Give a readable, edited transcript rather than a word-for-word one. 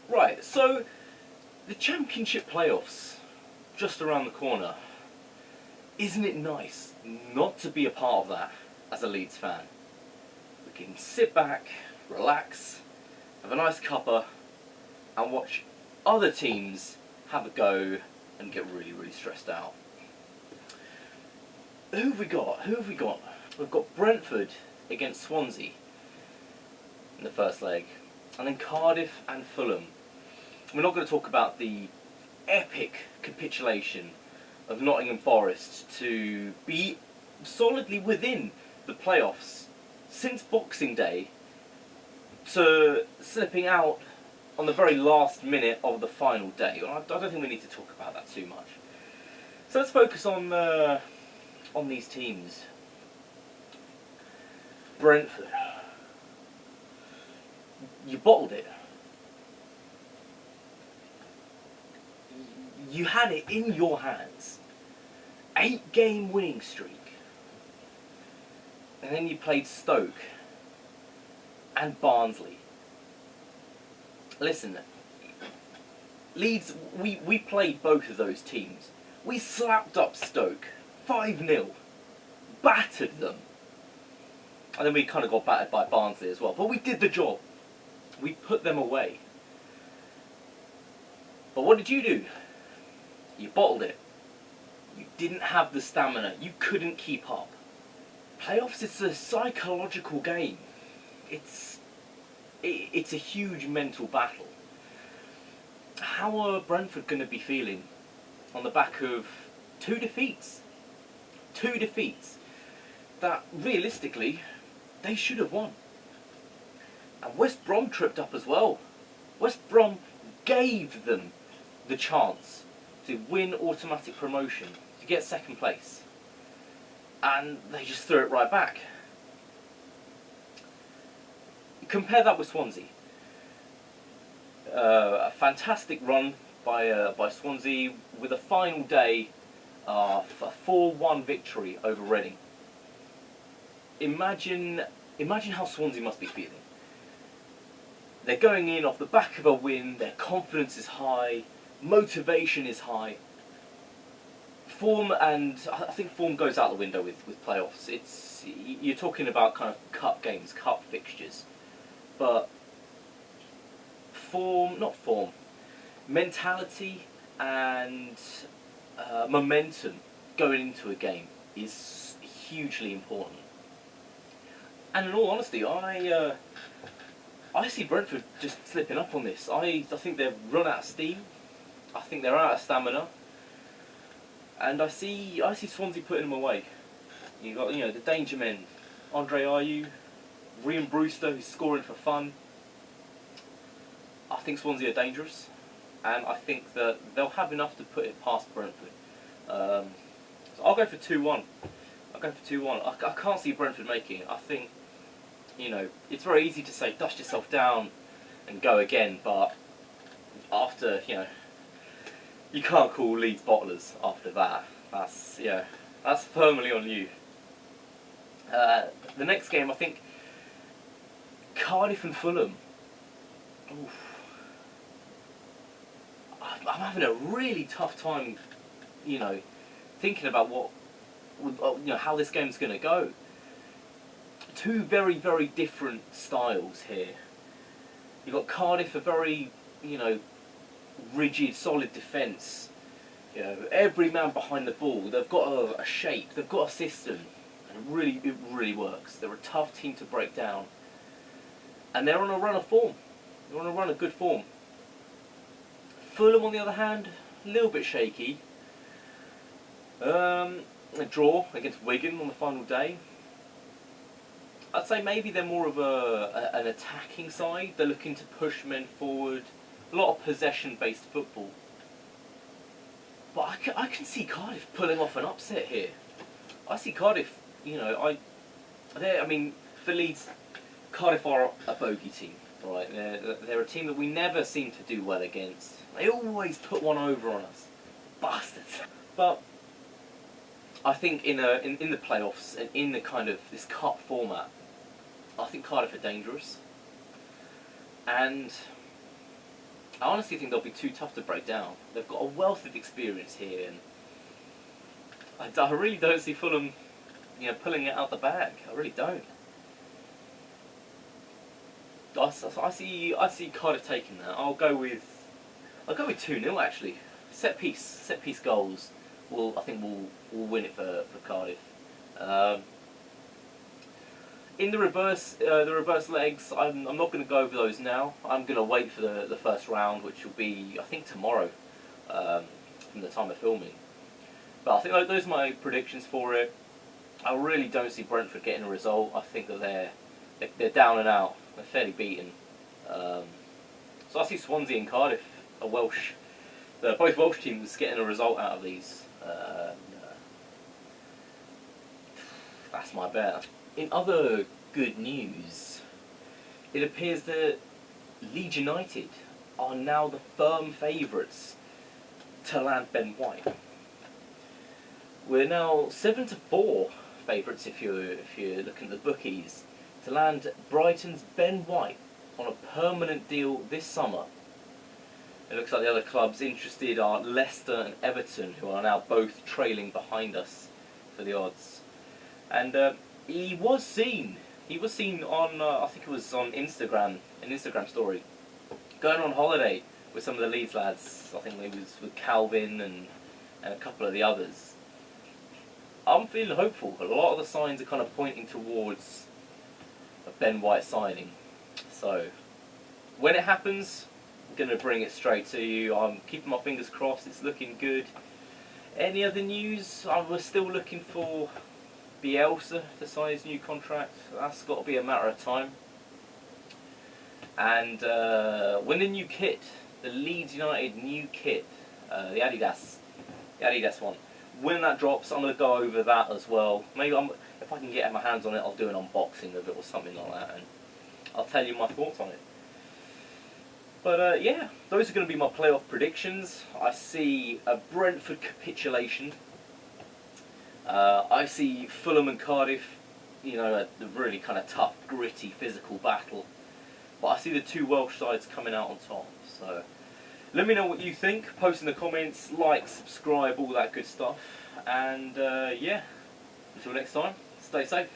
Right, so the Championship playoffs just around the corner. Isn't it nice not to be a part of that as a Leeds fan? We can sit back, relax, have a nice cuppa and watch other teams have a go and get really, really stressed out. Who have we got? We've got Brentford against Swansea in the first leg, and then Cardiff and Fulham. We're not going to talk about the epic capitulation of Nottingham Forest to be solidly within the playoffs since Boxing Day to slipping out on the very last minute of the final day. I don't think we need to talk about that too much. So let's focus on these teams. Brentford. You bottled it. You had it in your hands. 8-game winning streak. And then you played Stoke and Barnsley. Listen, Leeds, we played both of those teams. We slapped up Stoke 5-0. Battered them. And then we kind of got battered by Barnsley as well. But we did the job. We put them away. But what did you do? You bottled it. You didn't have the stamina. You couldn't keep up. Playoffs, it's a psychological game. It's a huge mental battle. How are Brentford going to be feeling on the back of 2 defeats? 2 defeats that realistically they should have won. And West Brom tripped up as well. West Brom gave them the chance to win automatic promotion, to get second place. And they just threw it right back. Compare that with Swansea. A fantastic run by Swansea with a final day a 4-1 victory over Reading. Imagine how Swansea must be feeling. They're going in off the back of a win, their confidence is high, motivation is high. Form, and I think form goes out the window with playoffs. You're talking about kind of cup games, cup fixtures. But mentality and momentum going into a game is hugely important. And in all honesty, I see Brentford just slipping up on this. I think they've run out of steam. I think they're out of stamina. And I see Swansea putting them away. You got the danger men, Andre Ayew, Ryan Brewster, who's scoring for fun. I think Swansea are dangerous, and I think that they'll have enough to put it past Brentford. So I'll go for 2-1. I can't see Brentford making it. I think, it's very easy to say dust yourself down and go again, but after, you can't call Leeds bottlers after that. That's firmly on you. The next game, I think, Cardiff and Fulham. Oof. I'm having a really tough time, thinking about how this game's going to go. 2 very, very different styles here. You've got Cardiff, a very, rigid, solid defence. Every man behind the ball. They've got a shape. They've got a system, and it really works. They're a tough team to break down, and they're on a run of form. They're on a run of good form. Fulham, on the other hand, a little bit shaky. A draw against Wigan on the final day. I'd say maybe they're more of an attacking side. They're looking to push men forward. A lot of possession-based football. But I can see Cardiff pulling off an upset here. I see Cardiff, for Leeds, Cardiff are a bogey team. Right? They're a team that we never seem to do well against. They always put one over on us. Bastards. But I think in the playoffs and in the kind of this cup format, I think Cardiff are dangerous. And I honestly think they'll be too tough to break down. They've got a wealth of experience here, and I really don't see Fulham, pulling it out the bag. I really don't. I see Cardiff taking that. I'll go with 2-0 actually. Set piece goals. I think we'll win it for Cardiff. In the reverse legs, I'm not going to go over those now. I'm going to wait for the first round, which will be, I think, tomorrow, from the time of filming. But I think those are my predictions for it. I really don't see Brentford getting a result. I think that they're down and out. They're fairly beaten. So I see Swansea and Cardiff, both Welsh teams, getting a result out of these. That's my bet. In other good news, it appears that Leeds United are now the firm favourites to land Ben White. We're now 7-4 favourites if you're looking at the bookies to land Brighton's Ben White on a permanent deal this summer. It looks like the other clubs interested are Leicester and Everton, who are now both trailing behind us for the odds. And he was seen on I think it was on Instagram, an Instagram story, going on holiday with some of the Leeds lads. I think it was with Calvin and a couple of the others. I'm feeling hopeful. A lot of the signs are kind of pointing towards a Ben White signing. So when it happens, I'm going to bring it straight to you. I'm keeping my fingers crossed. It's looking good. Any other news? I was still looking for Bielsa to sign his new contract. That's got to be a matter of time. And when the new kit, the Leeds United new kit, the Adidas one, when that drops, I'm going to go over that as well. Maybe if I can get my hands on it, I'll do an unboxing of it or something like that, and I'll tell you my thoughts on it. But yeah, those are going to be my playoff predictions. I see a Brentford capitulation. I see Fulham and Cardiff, a really kind of tough, gritty, physical battle. But I see the two Welsh sides coming out on top. So let me know what you think. Post in the comments, like, subscribe, all that good stuff. And yeah, until next time, stay safe.